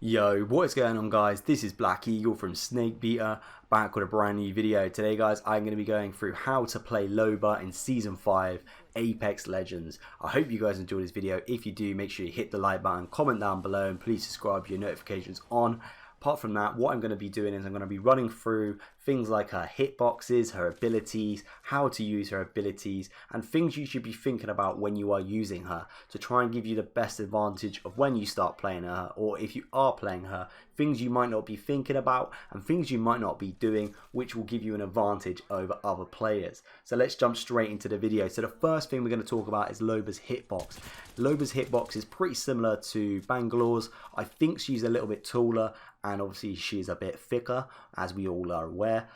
Yo, what is going on, guys? This is Black Eagle from Snake Beater, back with a brand new video. Today, guys, I'm going to be going through how to play Loba in Season 5 Apex Legends. I hope you guys enjoy this video. If you do, make sure you hit the like button, comment down below, and please subscribe, your notifications on. Apart from that, what I'm going to be doing is I'm going to be running through things like her hitboxes, her abilities, how to use her abilities, and things you should be thinking about when you are using her to try and give you the best advantage of when you start playing her, or if you are playing her, things you might not be thinking about and things you might not be doing, which will give you an advantage over other players. So let's jump straight into the video. So the first thing we're going to talk about is Loba's hitbox. Loba's hitbox is pretty similar to Bangalore's. I think she's a little bit taller, and obviously she's a bit thicker, as we all are aware.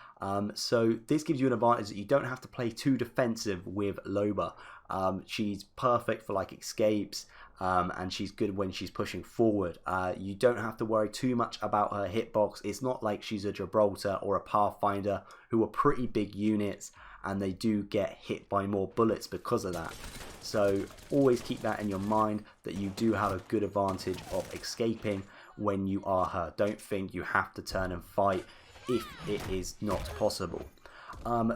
So this gives you an advantage that you don't have to play too defensive with Loba. She's perfect for like escapes, and she's good when she's pushing forward. You don't have to worry too much about her hitbox. It's not like she's a Gibraltar or a Pathfinder, who are pretty big units, and they do get hit by more bullets because of that. So always keep that in your mind, that you do have a good advantage of escaping when you are her. Don't think you have to turn and fight if it is not possible.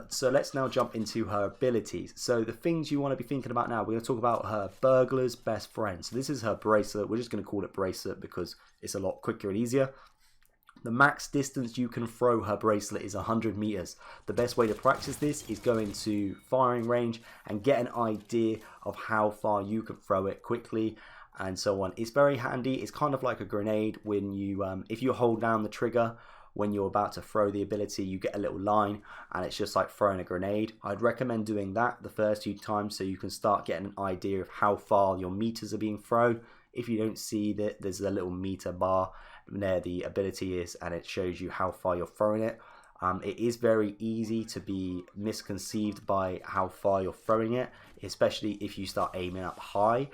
So let's now jump into her abilities. So the things you want to be thinking about now, we're going to talk about her burglar's best friend. So this is her bracelet. We're just going to call it bracelet because it's a lot quicker and easier. The max distance you can throw her bracelet is 100 meters. The best way to practice this is go into firing range and get an idea of how far you can throw it quickly and so on. It's very handy. It's kind of like a grenade. When you if you hold down the trigger when you're about to throw the ability, you get a little line, and it's just like throwing a grenade. I'd recommend doing that the first few times so you can start getting an idea of how far your meters are being thrown. If you don't see that, there's a little meter bar there the ability is, and it shows you how far you're throwing it. It is very easy to be misconceived by how far you're throwing it, especially if you start aiming up high.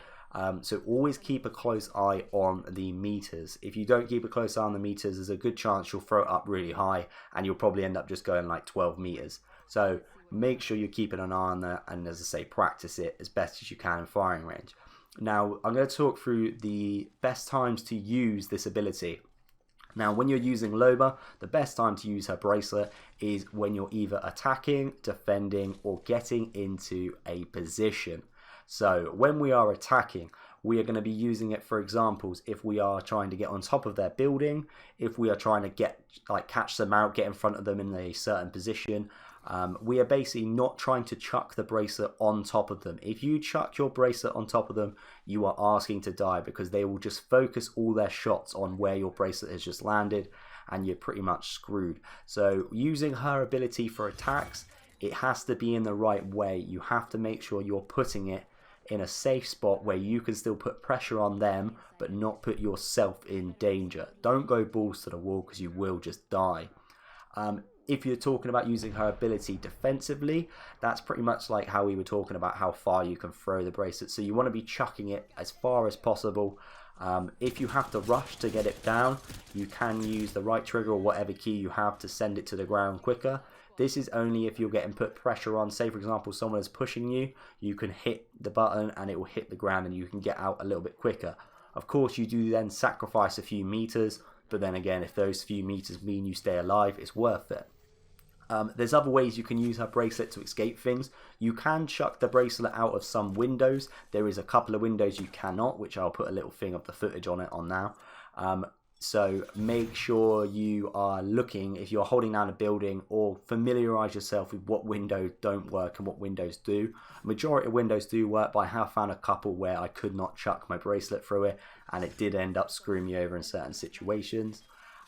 So always keep a close eye on the meters. If you don't keep a close eye on the meters, there's a good chance you'll throw it up really high and you'll probably end up just going like 12 meters. So make sure you're keeping an eye on that, and as I say, practice it as best as you can in firing range. Now I'm going to talk through the best times to use this ability. Now when you're using Loba, the best time to use her bracelet is when you're either attacking, defending, or getting into a position. So when we are attacking, we are going to be using it for examples if we are trying to get on top of their building, if we are trying to catch them out, get in front of them in a certain position. We are basically not trying to chuck the bracelet on top of them. If you chuck your bracelet on top of them, you are asking to die, because they will just focus all their shots on where your bracelet has just landed, and you're pretty much screwed. So using her ability for attacks, it has to be in the right way. You have to make sure you're putting it in a safe spot where you can still put pressure on them but not put yourself in danger. Don't go balls to the wall, because you will just die. If you're talking about using her ability defensively, that's pretty much like how we were talking about how far you can throw the bracelet. So you want to be chucking it as far as possible. If you have to rush to get it down, you can use the right trigger or whatever key you have to send it to the ground quicker. This is only if you're getting put pressure on. Say for example someone is pushing you, you can hit the button and it will hit the ground and you can get out a little bit quicker. Of course you do then sacrifice a few meters, but then again, if those few meters mean you stay alive, it's worth it. There's other ways you can use her bracelet to escape things. You can chuck the bracelet out of some windows. There is a couple of windows you cannot, which I'll put a little thing of the footage on it on now. So make sure you are looking, if you're holding down a building, or familiarize yourself with what windows don't work and what windows do. Majority of windows do work, but I have found a couple where I could not chuck my bracelet through it, and it did end up screwing me over in certain situations.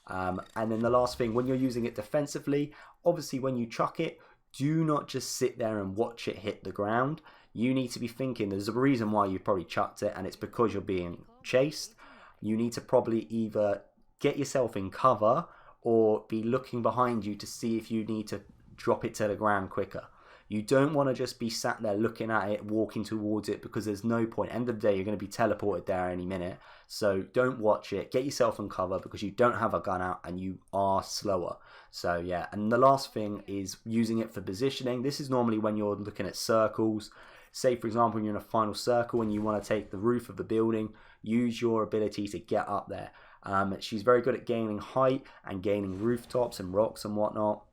And then the last thing, when you're using it defensively, obviously when you chuck it, do not just sit there and watch it hit the ground. You need to be thinking, there's a reason why you probably chucked it, and it's because you're being chased. You need to probably either get yourself in cover or be looking behind you to see if you need to drop it to the ground quicker. You don't want to just be sat there looking at it, walking towards it, because there's no point. End of the day, you're going to be teleported there any minute. So don't watch it. Get yourself in cover, because you don't have a gun out and you are slower. So yeah, and the last thing is using it for positioning. This is normally when you're looking at circles. Say for example, when you're in a final circle and you want to take the roof of the building, use your ability to get up there. She's very good at gaining height and gaining rooftops and rocks and whatnot.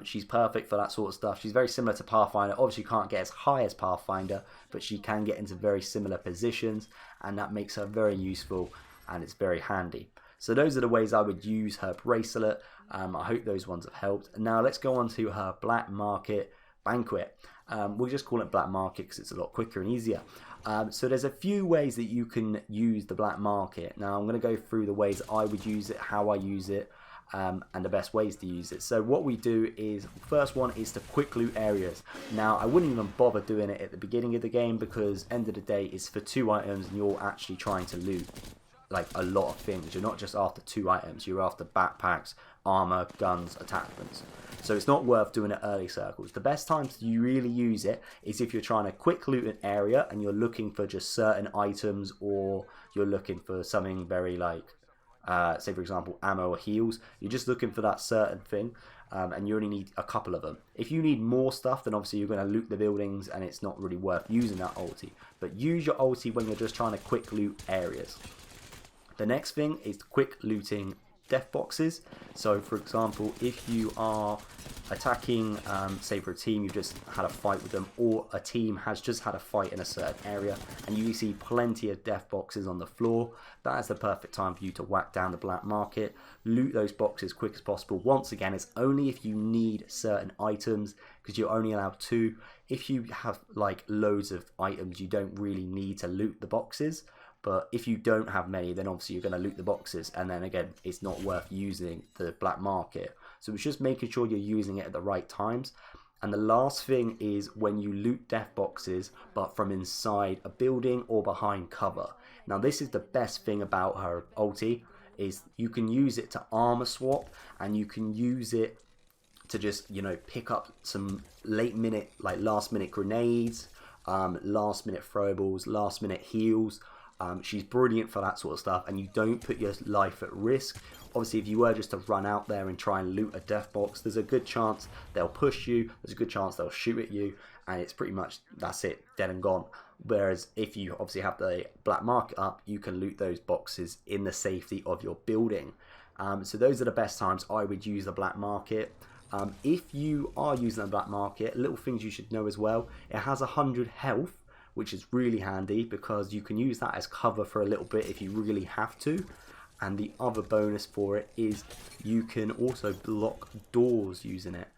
She's perfect for that sort of stuff. She's very similar to Pathfinder. Obviously, you can't get as high as Pathfinder, but she can get into very similar positions, and that makes her very useful, and it's very handy. So those are the ways I would use her bracelet. I hope those ones have helped. Now let's go on to her Black Market Banquet. We'll just call it Black Market because it's a lot quicker and easier. So there's a few ways that you can use the Black Market. Now I'm going to go through the ways I would use it, how I use it, and the best ways to use it. So what we do is, first one is to quick loot areas. Now I wouldn't even bother doing it at the beginning of the game, because end of the day it's for 2 items and you're actually trying to loot like a lot of things. You're not just after 2 items, you're after backpacks, armor, guns, attachments. So it's not worth doing it early circles. The best time to really use it is if you're trying to quick loot an area and you're looking for just certain items, or you're looking for something very like say for example ammo or heals. You're just looking for that certain thing, and you only need a couple of them. If you need more stuff, then obviously you're going to loot the buildings and it's not really worth using that ulti. But use your ulti when you're just trying to quick loot areas. The next thing is quick looting death boxes. So for example, if you are attacking, say for a team, you've just had a fight with them, or a team has just had a fight in a certain area and you see plenty of death boxes on the floor, that is the perfect time for you to whack down the Black Market. Loot those boxes as quick as possible. Once again, it's only if you need certain items, because you're only allowed 2. If you have like loads of items, you don't really need to loot the boxes. But if you don't have many, then obviously you're going to loot the boxes, and then again, it's not worth using the Black Market. So it's just making sure you're using it at the right times. And the last thing is when you loot death boxes, but from inside a building or behind cover. Now this is the best thing about her ulti, is you can use it to armor swap, and you can use it to just, you know, pick up some last minute grenades, last minute throwables, last minute heals. She's brilliant for that sort of stuff, and you don't put your life at risk. Obviously, if you were just to run out there and try and loot a death box, there's a good chance they'll push you, there's a good chance they'll shoot at you, and it's pretty much, that's it, dead and gone. Whereas if you obviously have the Black Market up, you can loot those boxes in the safety of your building. So those are the best times I would use the Black Market. If you are using the Black Market, little things you should know as well, it has 100 health, which is really handy because you can use that as cover for a little bit if you really have to. And the other bonus for it is you can also block doors using it.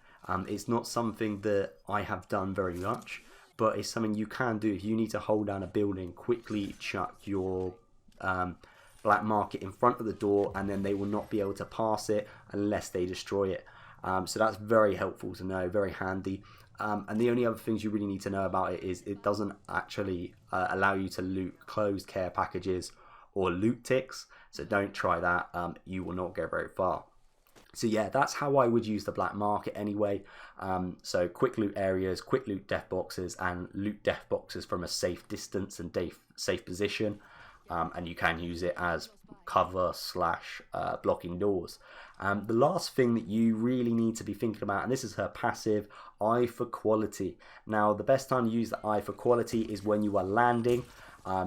It's not something that I have done very much, but it's something you can do. If you need to hold down a building, quickly chuck your Black Market in front of the door, and then they will not be able to pass it unless they destroy it. So that's very helpful to know, very handy. And the only other things you really need to know about it is it doesn't actually allow you to loot closed care packages or loot ticks, so don't try that. You will not go very far. So yeah, that's how I would use the Black Market anyway. So quick loot areas, quick loot death boxes, and loot death boxes from a safe distance and safe position. And you can use it as cover / blocking doors. The last thing that you really need to be thinking about, and this is her passive, Eye for Quality. Now the best time to use the Eye for Quality is when you are landing.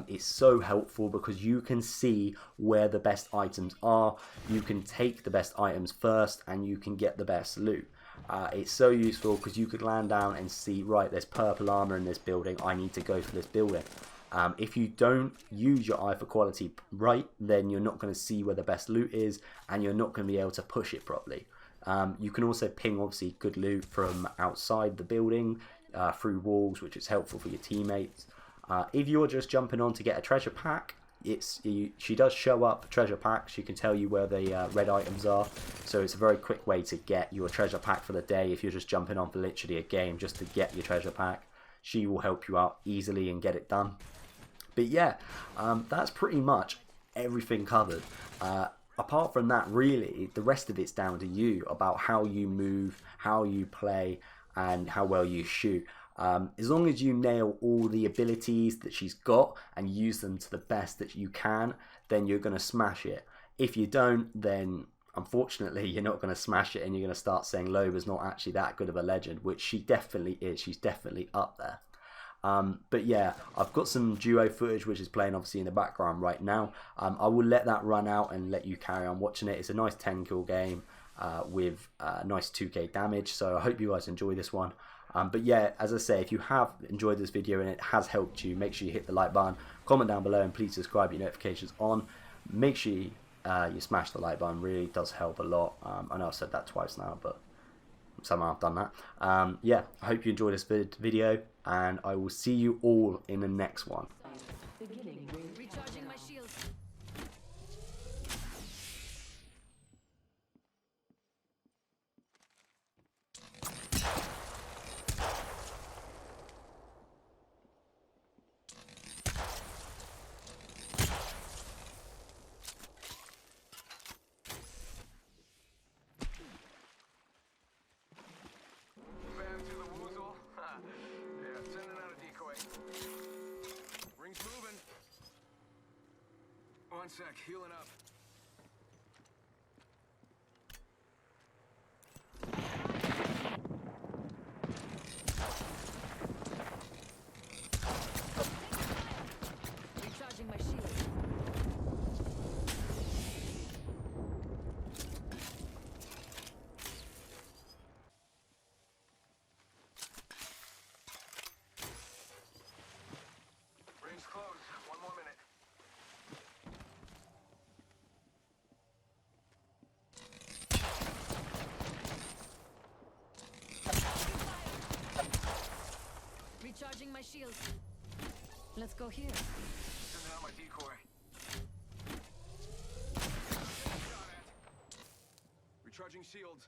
It's so helpful because you can see where the best items are, you can take the best items first, and you can get the best loot. It's so useful because you could land down and see, right, there's purple armor in this building, I need to go for this building. If you don't use your Eye for Quality right, then you're not going to see where the best loot is, and you're not going to be able to push it properly. You can also ping obviously good loot from outside the building through walls, which is helpful for your teammates. If you're just jumping on to get a treasure pack, she does show up treasure packs. She can tell you where the red items are, so it's a very quick way to get your treasure pack for the day. If you're just jumping on for literally a game just to get your treasure pack, she will help you out easily and get it done. But yeah, that's pretty much everything covered. Apart from that, really, the rest of it's down to you about how you move, how you play, and how well you shoot. As long as you nail all the abilities that she's got and use them to the best that you can, then you're going to smash it. If you don't, then unfortunately you're not going to smash it, and you're going to start saying Loba's not actually that good of a legend, which she definitely is. She's definitely up there. But yeah, I've got some duo footage which is playing obviously in the background right now. I will let that run out and let you carry on watching it. It's a nice 10 kill game with nice 2k damage, so I hope you guys enjoy this one. But yeah, as I say, if you have enjoyed this video and it has helped you, make sure you hit the like button, comment down below, and please subscribe, your notifications on. Make sure you smash the like button, really does help a lot. I know I've said that twice now, but somehow I've done that. Yeah, I hope you enjoyed this video, and I will see you all in the next one. Recharging my shields. Moving. One sec, healing up. Recharging my shields. Range close. One more minute. Recharging my shields. Let's go here. Sending out my decoy. Shot at. Recharging shields.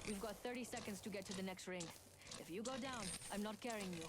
We've got 30 seconds to get to the next ring. If you go down, I'm not carrying you.